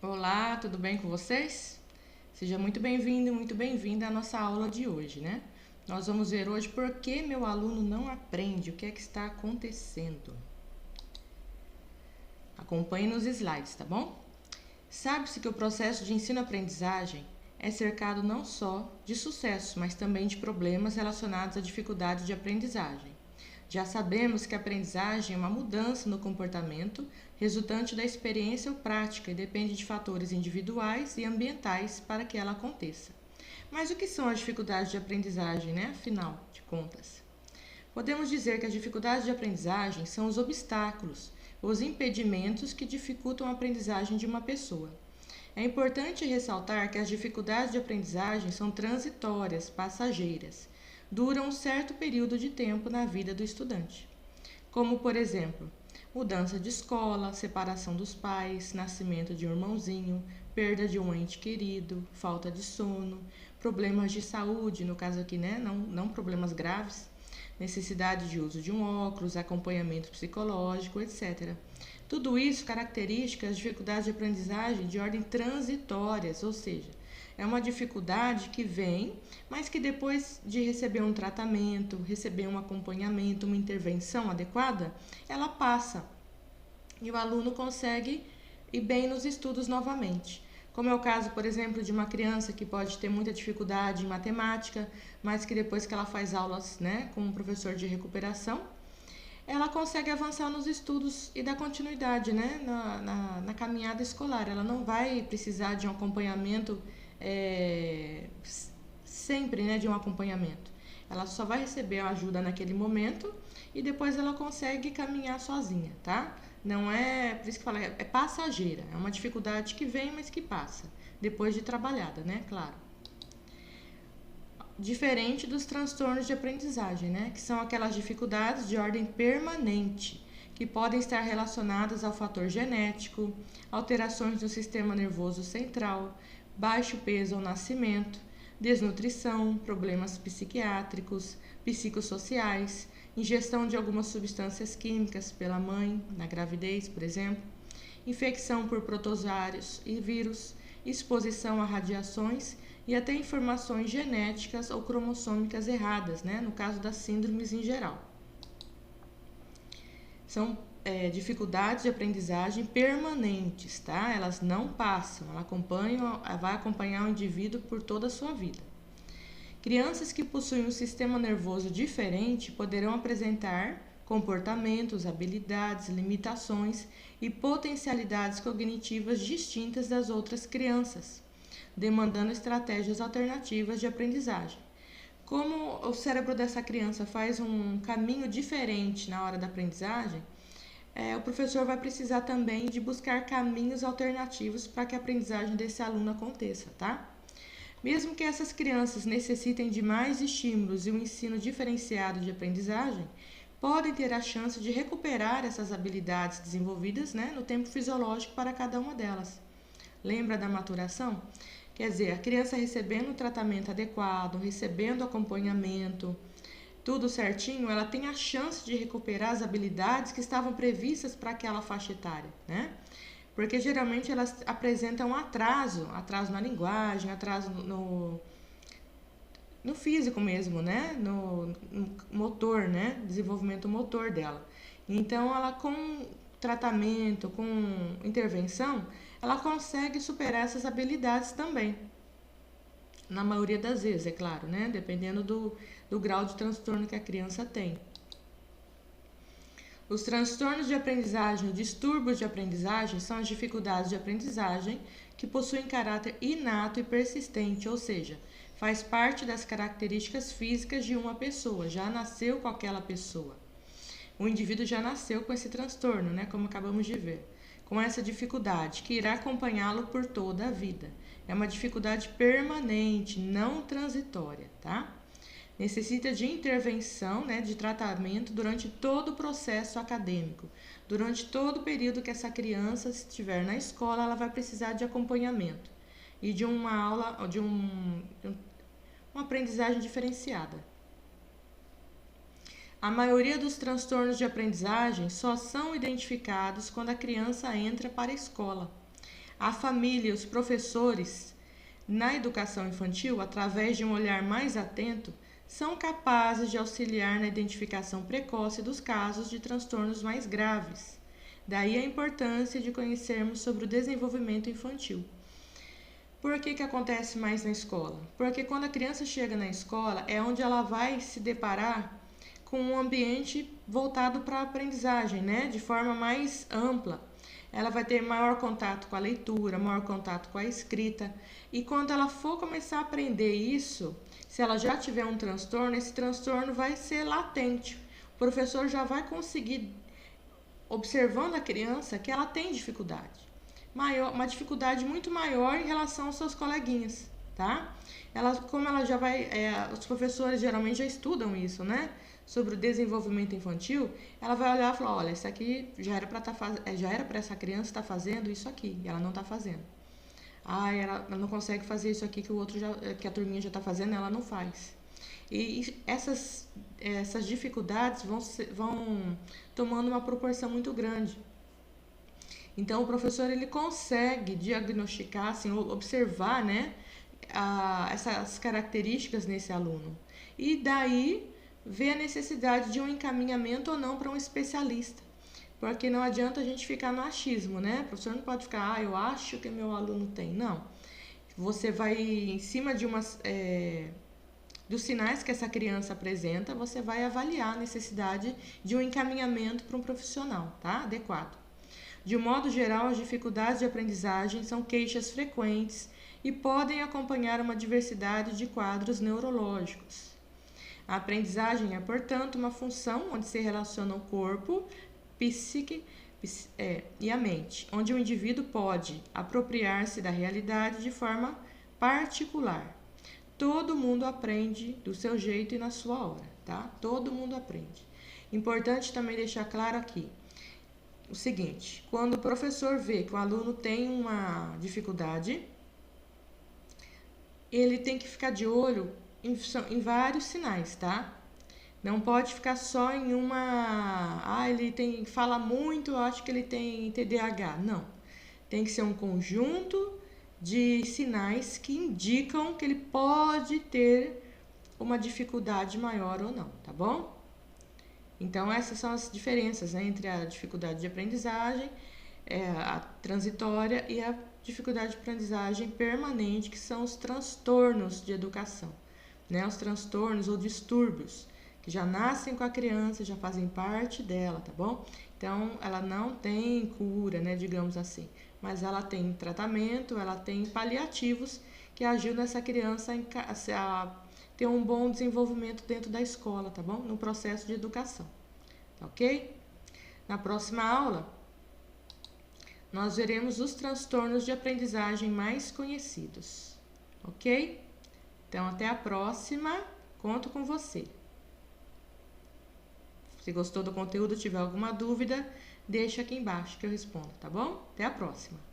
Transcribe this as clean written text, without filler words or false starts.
Olá, tudo bem com vocês? Seja muito bem-vindo e muito bem-vinda à nossa aula de hoje, né? Nós vamos ver hoje por que meu aluno não aprende, o que é que está acontecendo. Acompanhe nos slides, tá bom? Sabe-se que o processo de ensino-aprendizagem é cercado não só de sucessos, mas também de problemas relacionados à dificuldade de aprendizagem. Já sabemos que a aprendizagem é uma mudança no comportamento resultante da experiência ou prática e depende de fatores individuais e ambientais para que ela aconteça. Mas o que são as dificuldades de aprendizagem, né? Afinal de contas, podemos dizer que as dificuldades de aprendizagem são os obstáculos, os impedimentos que dificultam a aprendizagem de uma pessoa. É importante ressaltar que as dificuldades de aprendizagem são transitórias, passageiras, duram um certo período de tempo na vida do estudante, como, por exemplo, mudança de escola, separação dos pais, nascimento de um irmãozinho, perda de um ente querido, falta de sono, problemas de saúde, no caso aqui, né, não problemas graves, necessidade de uso de um óculos, acompanhamento psicológico, etc. Tudo isso caracteriza as dificuldades de aprendizagem de ordem transitórias, ou seja, é uma dificuldade que vem, mas que depois de receber um tratamento, receber um acompanhamento, uma intervenção adequada, ela passa e o aluno consegue ir bem nos estudos novamente. Como é o caso, por exemplo, de uma criança que pode ter muita dificuldade em matemática, mas que depois que ela faz aulas, né, com um professor de recuperação, ela consegue avançar nos estudos e dar continuidade, né, na caminhada escolar. Ela não vai precisar de um acompanhamento sempre, né, de um acompanhamento. Ela só vai receber a ajuda naquele momento e depois ela consegue caminhar sozinha, tá? Não é, por isso que fala, é passageira, é uma dificuldade que vem, mas que passa, depois de trabalhada, né? Claro. Diferente dos transtornos de aprendizagem, né? Que são aquelas dificuldades de ordem permanente, que podem estar relacionadas ao fator genético, alterações no sistema nervoso central, baixo peso ao nascimento, desnutrição, problemas psiquiátricos, psicossociais, ingestão de algumas substâncias químicas pela mãe, na gravidez, por exemplo, infecção por protozoários e vírus, exposição a radiações e até informações genéticas ou cromossômicas erradas, né? No caso das síndromes em geral. São dificuldades de aprendizagem permanentes, tá? Elas não passam, vai acompanhar o indivíduo por toda a sua vida. Crianças que possuem um sistema nervoso diferente poderão apresentar comportamentos, habilidades, limitações e potencialidades cognitivas distintas das outras crianças, demandando estratégias alternativas de aprendizagem. Como o cérebro dessa criança faz um caminho diferente na hora da aprendizagem, o professor vai precisar também de buscar caminhos alternativos para que a aprendizagem desse aluno aconteça, tá? Mesmo que essas crianças necessitem de mais estímulos e um ensino diferenciado de aprendizagem, podem ter a chance de recuperar essas habilidades desenvolvidas, né, no tempo fisiológico para cada uma delas. Lembra da maturação? Quer dizer, a criança recebendo o tratamento adequado, recebendo acompanhamento, tudo certinho, ela tem a chance de recuperar as habilidades que estavam previstas para aquela faixa etária, né? Porque geralmente elas apresentam atraso na linguagem, atraso no físico mesmo, né? No motor, né? Desenvolvimento motor dela. Então, ela com tratamento, com intervenção, ela consegue superar essas habilidades também. Na maioria das vezes, é claro, né? Dependendo do grau de transtorno que a criança tem. Os transtornos de aprendizagem, distúrbios de aprendizagem, são as dificuldades de aprendizagem que possuem caráter inato e persistente, ou seja, faz parte das características físicas de uma pessoa, já nasceu com aquela pessoa. O indivíduo já nasceu com esse transtorno, né, como acabamos de ver, com essa dificuldade que irá acompanhá-lo por toda a vida. É uma dificuldade permanente, não transitória, tá? Necessita de intervenção, né, de tratamento durante todo o processo acadêmico. Durante todo o período que essa criança estiver na escola, ela vai precisar de acompanhamento e de uma aula, uma aprendizagem diferenciada. A maioria dos transtornos de aprendizagem só são identificados quando a criança entra para a escola. A família, os professores, na educação infantil, através de um olhar mais atento, são capazes de auxiliar na identificação precoce dos casos de transtornos mais graves. Daí a importância de conhecermos sobre o desenvolvimento infantil. Por que acontece mais na escola? Porque quando a criança chega na escola, é onde ela vai se deparar com um ambiente voltado para a aprendizagem, né? De forma mais ampla. Ela vai ter maior contato com a leitura, maior contato com a escrita. E quando ela for começar a aprender isso, se ela já tiver um transtorno, esse transtorno vai ser latente. O professor já vai conseguir, observando a criança, que ela tem dificuldade. Uma dificuldade muito maior em relação aos seus coleguinhas, tá? Como ela já vai, os professores geralmente já estudam isso, né? Sobre o desenvolvimento infantil, ela vai olhar e falar, olha, isso aqui já era para essa criança estar fazendo isso aqui, e ela não está fazendo. Ela não consegue fazer isso aqui que a turminha já está fazendo, ela não faz. E essas dificuldades vão tomando uma proporção muito grande. Então, o professor ele consegue diagnosticar, assim, observar, né, essas características nesse aluno. E daí ver a necessidade de um encaminhamento ou não para um especialista. Porque não adianta a gente ficar no achismo, né? O professor não pode ficar, eu acho que meu aluno tem. Não. Você vai, em cima de dos sinais que essa criança apresenta, você vai avaliar a necessidade de um encaminhamento para um profissional, tá? Adequado. De um modo geral, as dificuldades de aprendizagem são queixas frequentes e podem acompanhar uma diversidade de quadros neurológicos. A aprendizagem é, portanto, uma função onde se relaciona o corpo, psique e a mente, onde o indivíduo pode apropriar-se da realidade de forma particular. Todo mundo aprende do seu jeito e na sua hora, tá? Todo mundo aprende. Importante também deixar claro aqui o seguinte, quando o professor vê que o aluno tem uma dificuldade, ele tem que ficar de olho em vários sinais, tá? Não pode ficar só em ele fala muito, eu acho que ele tem TDAH. Não. Tem que ser um conjunto de sinais que indicam que ele pode ter uma dificuldade maior ou não, tá bom? Então, essas são as diferenças, né, entre a dificuldade de aprendizagem, a transitória e a dificuldade de aprendizagem permanente, que são os transtornos de educação, né, os transtornos ou distúrbios, que já nascem com a criança, já fazem parte dela, tá bom? Então, ela não tem cura, né, digamos assim, mas ela tem tratamento, ela tem paliativos que ajudam essa criança a ter um bom desenvolvimento dentro da escola, tá bom? No processo de educação, tá ok? Na próxima aula, nós veremos os transtornos de aprendizagem mais conhecidos, ok? Então, até a próxima, conto com você. Se gostou do conteúdo, tiver alguma dúvida, deixa aqui embaixo que eu respondo, tá bom? Até a próxima!